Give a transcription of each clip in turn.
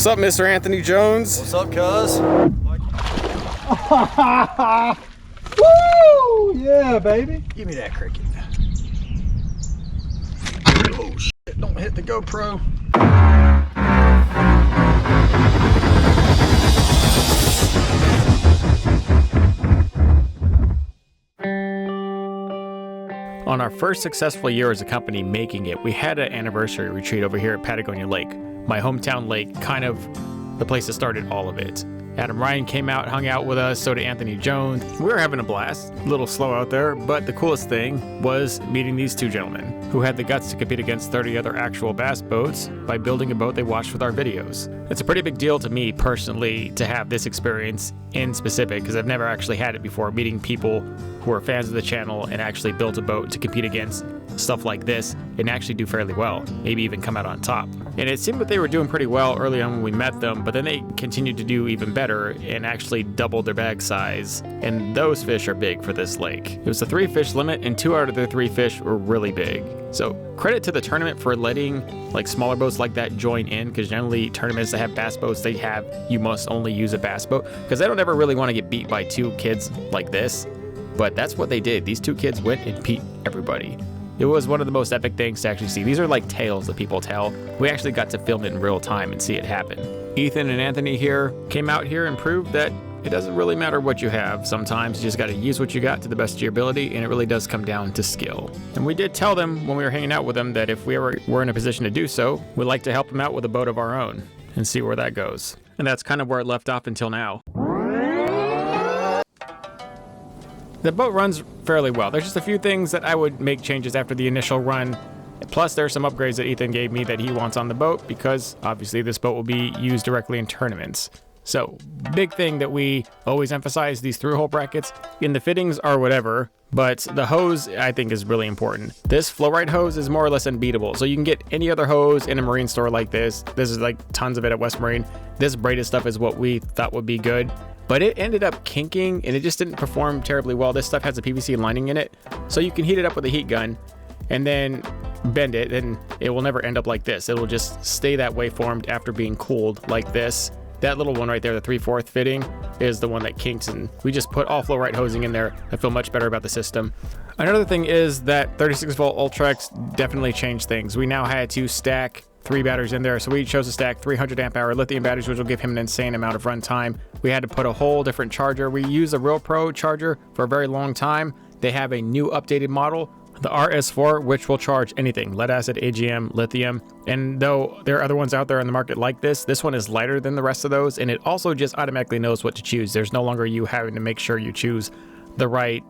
up, Mr. Anthony Jones? What's up, cuz? Woo! Yeah, baby. Give me that cricket. Oh, shit. Don't hit the GoPro. On our first successful year as a company making it, we had an anniversary retreat over here at Patagonia Lake, my hometown lake, kind of the place that started all of it. Adam Ryan came out, hung out with us, so did Anthony Jones. We were having a blast, a little slow out there, but the coolest thing was meeting these two gentlemen who had the guts to compete against 30 other actual bass boats by building a boat they watched with our videos. It's a pretty big deal to me personally to have this experience in specific because I've never actually had it before, meeting people who are fans of the channel and actually built a boat to compete against stuff like this and actually do fairly well, maybe even come out on top. And it seemed that they were doing pretty well early on when we met them, but then they continued to do even better and actually doubled their bag size. And those fish are big for this lake. It was a 3 fish limit and 2 out of the 3 fish were really big. So credit to the tournament for letting like smaller boats like that join in, because generally tournaments that have bass boats, they have you must only use a bass boat because they don't ever really want to get beat by 2 kids like this. But that's what they did. These 2 kids went and beat everybody. It was one of the most epic things to actually see. These are like tales that people tell. We actually got to film it in real time and see it happen. Ethan and Anthony here came out here and proved that it doesn't really matter what you have. Sometimes you just got to use what you got to the best of your ability, and it really does come down to skill. And we did tell them when we were hanging out with them that if we ever were in a position to do so, we'd like to help them out with a boat of our own and see where that goes. And that's kind of where it left off until now. The boat runs fairly well. There's just a few things that I would make changes after the initial run. Plus, there's some upgrades that Ethan gave me that he wants on the boat because obviously this boat will be used directly in tournaments. So, big thing that we always emphasize, these through-hole brackets in the fittings are whatever, but the hose I think is really important. This flow-ride hose is more or less unbeatable. So you can get any other hose in a marine store like this. This is like tons of it at West Marine. This braided stuff is what we thought would be good. But it ended up kinking and it just didn't perform terribly well. This stuff has a PVC lining in it, so you can heat it up with a heat gun and then bend it, and it will never end up like this. It will just stay that way formed after being cooled like this. That little one right there, the 3/4 fitting, is the one that kinks, and we just put all flow-ride hosing in there. I feel much better about the system. Another thing is that 36-volt Ultrex definitely changed things. We now had to stack 3 batteries in there, so we chose to stack 300 amp hour lithium batteries, which will give him an insane amount of run time. We had to put a whole different charger. We used a Real Pro charger for a very long time. They have a new updated model, the RS4, which will charge anything, lead acid, AGM, lithium. And though there are other ones out there in the market like this one is lighter than the rest of those, and it also just automatically knows what to choose. There's no longer you having to make sure you choose the right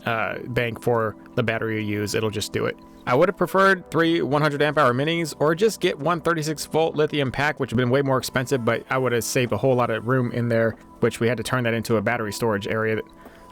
bank for the battery you use. It'll just do it. I would have preferred 3 100 amp hour minis, or just get one 36-volt lithium pack, which would have been way more expensive, but I would have saved a whole lot of room in there, which we had to turn that into a battery storage area.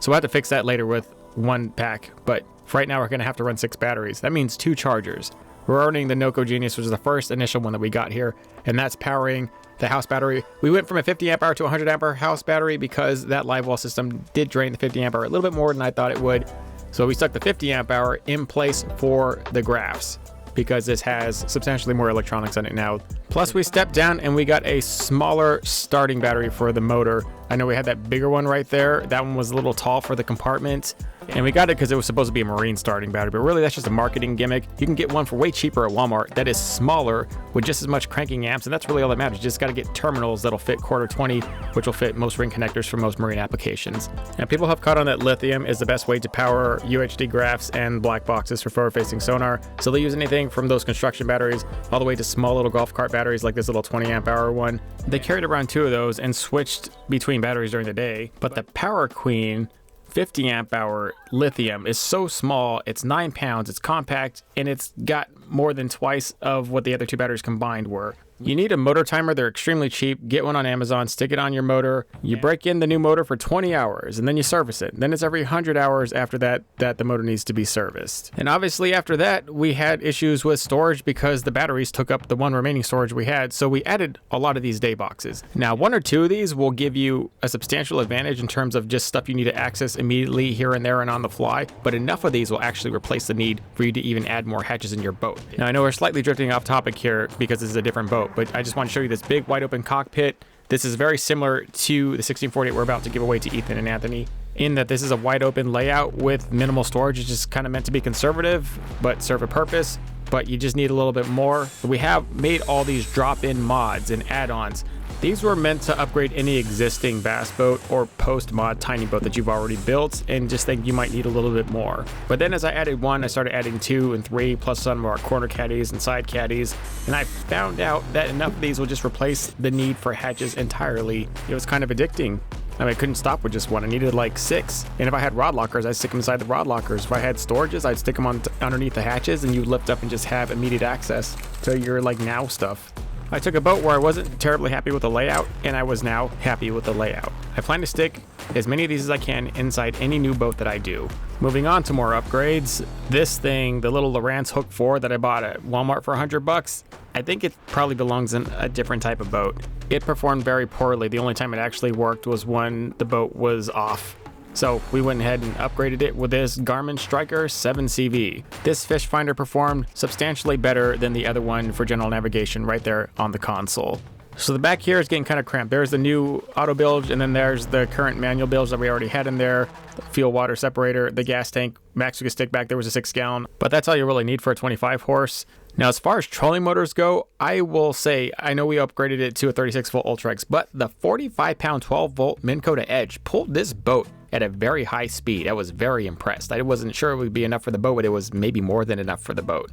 So I had to fix that later with 1 pack, but for right now we're going to have to run 6 batteries. That means 2 chargers. We're running the Noco Genius, which is the first initial one that we got here, and that's powering the house battery. We went from a 50 amp hour to a 100 amp hour house battery because that live well system did drain the 50 amp hour a little bit more than I thought it would. So we stuck the 50 amp hour in place for the graphs because this has substantially more electronics on it now. Plus we stepped down and we got a smaller starting battery for the motor. I know we had that bigger one right there. That one was a little tall for the compartment. And we got it because it was supposed to be a marine starting battery, but really that's just a marketing gimmick. You can get one for way cheaper at Walmart that is smaller with just as much cranking amps, and that's really all that matters. You just got to get terminals that'll fit 1/4-20, which will fit most ring connectors for most marine applications. Now people have caught on that lithium is the best way to power UHD graphs and black boxes for forward-facing sonar. So they use anything from those construction batteries all the way to small little golf cart batteries like this little 20 amp hour one. They carried around 2 of those and switched between batteries during the day, but the Power Queen 50 amp hour lithium is so small. It's 9 pounds, it's compact, and it's got more than twice of what the other 2 batteries combined were. You need a motor timer. They're extremely cheap. Get one on Amazon, stick it on your motor. You break in the new motor for 20 hours and then you service it. Then it's every 100 hours after that the motor needs to be serviced. And obviously after that, we had issues with storage because the batteries took up the 1 remaining storage we had. So we added a lot of these day boxes. Now 1 or 2 of these will give you a substantial advantage in terms of just stuff you need to access immediately here and there and on the fly. But enough of these will actually replace the need for you to even add more hatches in your boat. Now I know we're slightly drifting off topic here because this is a different boat, but I just want to show you this big wide open cockpit. This is very similar to the 1648 we're about to give away to Ethan and Anthony, in that this is a wide open layout with minimal storage. It's just kind of meant to be conservative, but serve a purpose, but you just need a little bit more. We have made all these drop-in mods and add-ons. These were meant to upgrade any existing bass boat or post-mod tiny boat that you've already built and just think you might need a little bit more. But then as I added 1, I started adding 2 and 3, plus some of our corner caddies and side caddies, and I found out that enough of these will just replace the need for hatches entirely. It was kind of addicting. I mean, I couldn't stop with just 1. I needed like 6. And if I had rod lockers, I'd stick them inside the rod lockers. If I had storages, I'd stick them on underneath the hatches, and you lift up and just have immediate access to your like now stuff. I took a boat where I wasn't terribly happy with the layout, and I was now happy with the layout. I plan to stick as many of these as I can inside any new boat that I do. Moving on to more upgrades, this thing, the little Lowrance Hook 4 that I bought at Walmart for $100, I think it probably belongs in a different type of boat. It performed very poorly. The only time it actually worked was when the boat was off. So we went ahead and upgraded it with this Garmin Striker 7CV. This fish finder performed substantially better than the other one for general navigation right there on the console. So the back here is getting kind of cramped. There's the new auto bilge, and then there's the current manual bilge that we already had in there. The fuel water separator, the gas tank. Max we could stick back there was a 6 gallon, but that's all you really need for a 25 horse. Now, as far as trolling motors go, I will say, I know we upgraded it to a 36 volt Ultra X, but the 45 pound 12 volt Minn Kota Edge pulled this boat at a very high speed. I was very impressed. I wasn't sure it would be enough for the boat, but it was maybe more than enough for the boat.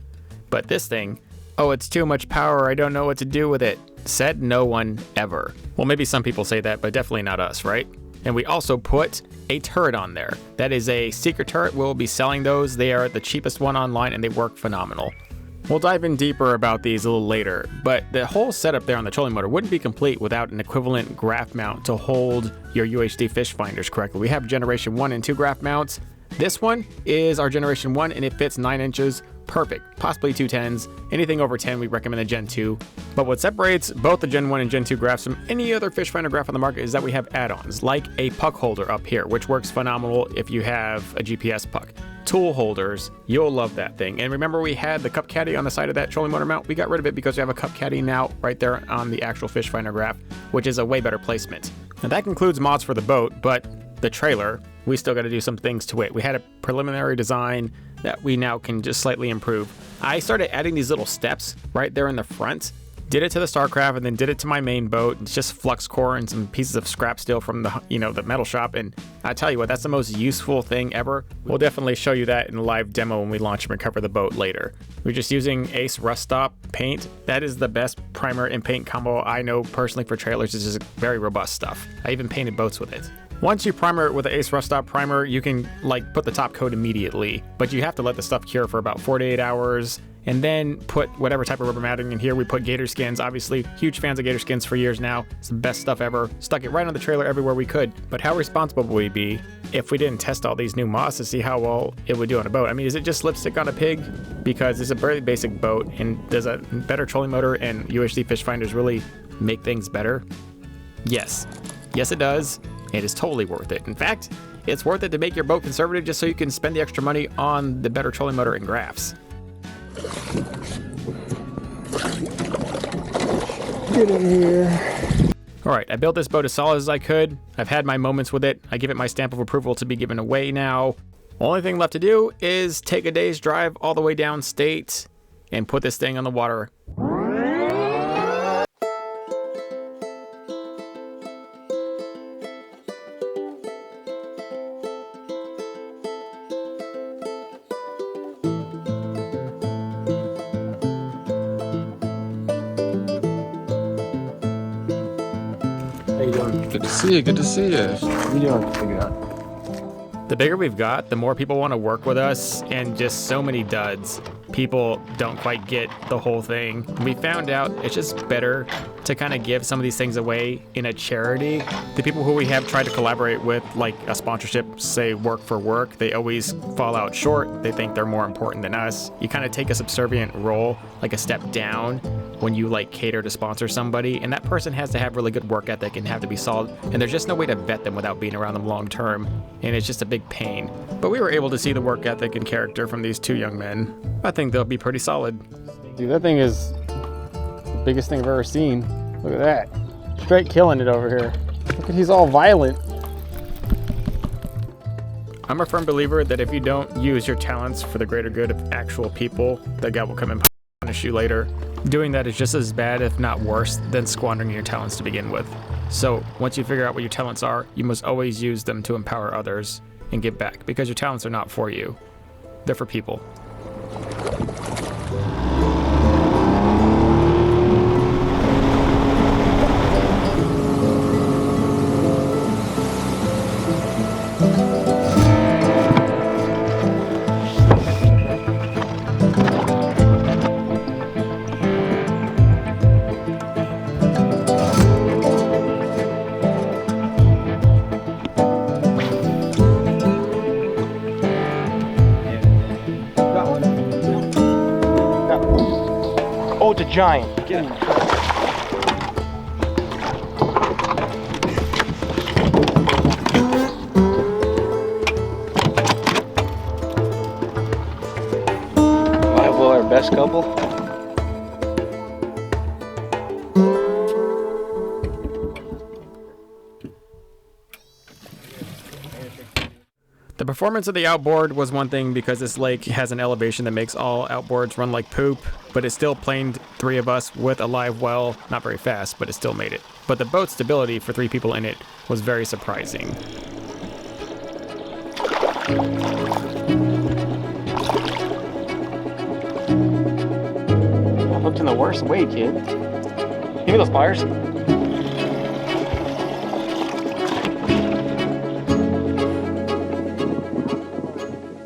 But this thing, oh, it's too much power. I don't know what to do with it. Said no one ever. Well, maybe some people say that, but definitely not us, right? And we also put a turret on there. That is a secret turret. We'll be selling those. They are the cheapest one online, and they work phenomenal. We'll dive in deeper about these a little later, but the whole setup there on the trolling motor wouldn't be complete without an equivalent graph mount to hold your UHD fish finders correctly. We have generation 1 and 2 graph mounts. This one is our generation 1, and it fits 9 inches. Perfect. Possibly 2 10s. Anything over 10, we recommend the Gen 2. But what separates both the Gen 1 and Gen 2 graphs from any other fish finder graph on the market is that we have add-ons, like a puck holder up here, which works phenomenal if you have a GPS puck. Tool holders, you'll love that thing. And remember, we had the cup caddy on the side of that trolling motor mount. We got rid of it because we have a cup caddy now right there on the actual fish finder graph, which is a way better placement. Now that concludes mods for the boat, but the trailer, we still got to do some things to it. We had a preliminary design that we now can just slightly improve. I started adding these little steps right there in the front. Did it to the Starcraft and then did it to my main boat. It's just flux core and some pieces of scrap steel from the, the metal shop. And I tell you what, that's the most useful thing ever. We'll definitely show you that in a live demo when we launch and recover the boat later. We're just using Ace Rust Stop paint. That is the best primer and paint combo I know personally for trailers. It's just very robust stuff. I even painted boats with it. Once you primer it with the Ace Rust Stop primer, you can put the top coat immediately, but you have to let the stuff cure for about 48 hours. And then put whatever type of rubber matting in here. We put gator skins, obviously huge fans of gator skins for years now. It's the best stuff ever. Stuck it right on the trailer everywhere we could. But how responsible would we be if we didn't test all these new mods to see how well it would do on a boat? I mean, is it just lipstick on a pig? Because it's a very basic boat, and does a better trolling motor and UHD fish finders really make things better? Yes. Yes, it does. It is totally worth it. In fact, it's worth it to make your boat conservative just so you can spend the extra money on the better trolling motor and graphs. Get in here. All right, I built this boat as solid as I could. I've had my moments with it. I give it my stamp of approval to be given away now. Only thing left to do is take a day's drive all the way downstate and put this thing on the water. How you doing? Good to see you. Good to see you. How you doing? Figure it out. The bigger we've got, the more people want to work with us, and just so many duds. People don't quite get the whole thing. We found out it's just better to kind of give some of these things away in a charity. The people who we have tried to collaborate with, like a sponsorship, say work for work, they always fall out short. They think they're more important than us. You kind of take a subservient role, like a step down, when you cater to sponsor somebody, and that person has to have really good work ethic and have to be solid, and there's just no way to vet them without being around them long term, and it's just a big pain. But we were able to see the work ethic and character from these two young men. I think they'll be pretty solid. Dude, that thing is the biggest thing I've ever seen. Look at that. straight killing it over here. Look at, he's all violent. I'm a firm believer that if you don't use your talents for the greater good of actual people, that God will come and punish you later. Doing that is just as bad, if not worse, than squandering your talents to begin with. So once you figure out what your talents are, you must always use them to empower others and give back, because your talents are not for you. They're for people. Oh, it's a giant. Get him. Well, our best couple. The performance of the outboard was one thing, because this lake has an elevation that makes all outboards run like poop, but it still planed 3 of us with a live well. Not very fast, but it still made it. But the boat's stability for 3 people in it was very surprising. I hooked in the worst way, kid. Give me those pliers.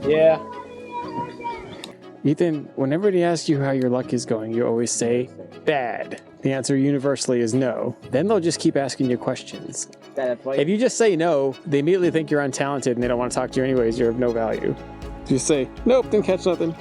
Yeah. Ethan, whenever he asks you how your luck is going, you always say, bad. The answer universally is no. Then they'll just keep asking you questions. If you just say no, they immediately think you're untalented and they don't want to talk to you anyways. You're of no value. Just say, nope, didn't catch nothing.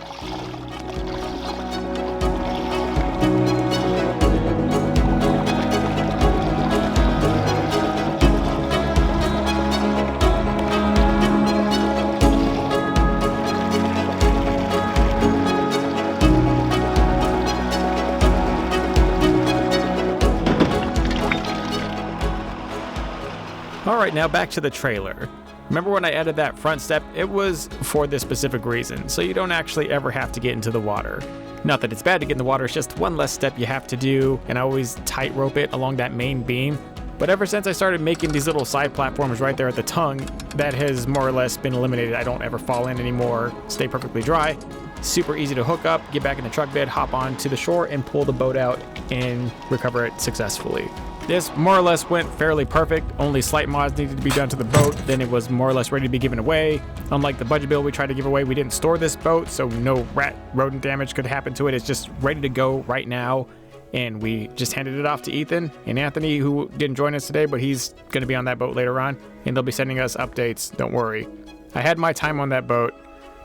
Alright, now back to the trailer. Remember when I added that front step? It was for this specific reason, so you don't actually ever have to get into the water. Not that it's bad to get in the water, it's just one less step you have to do, and I always tightrope it along that main beam. But ever since I started making these little side platforms right there at the tongue, that has more or less been eliminated. I don't ever fall in anymore, stay perfectly dry. Super easy to hook up, get back in the truck bed, hop on to the shore, and pull the boat out and recover it successfully. This more or less went fairly perfect, only slight mods needed to be done to the boat, then it was more or less ready to be given away. Unlike the budget build we tried to give away, we didn't store this boat, so no rodent damage could happen to it. It's just ready to go right now, and we just handed it off to Ethan and Anthony, who didn't join us today, but he's going to be on that boat later on, and they'll be sending us updates, don't worry. I had my time on that boat.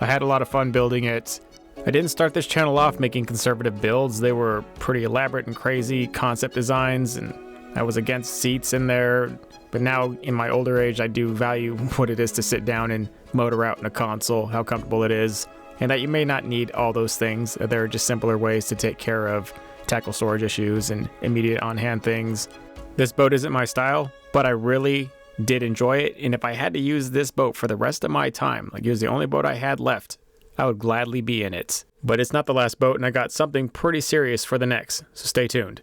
I had a lot of fun building it. I didn't start this channel off making conservative builds. They were pretty elaborate and crazy concept designs, and I was against seats in there, but now in my older age, I do value what it is to sit down and motor out in a console, how comfortable it is, and that you may not need all those things. There are just simpler ways to take care of tackle storage issues and immediate on-hand things. This boat isn't my style, but I really did enjoy it, and if I had to use this boat for the rest of my time, like it was the only boat I had left, I would gladly be in it. But it's not the last boat, and I got something pretty serious for the next, so stay tuned.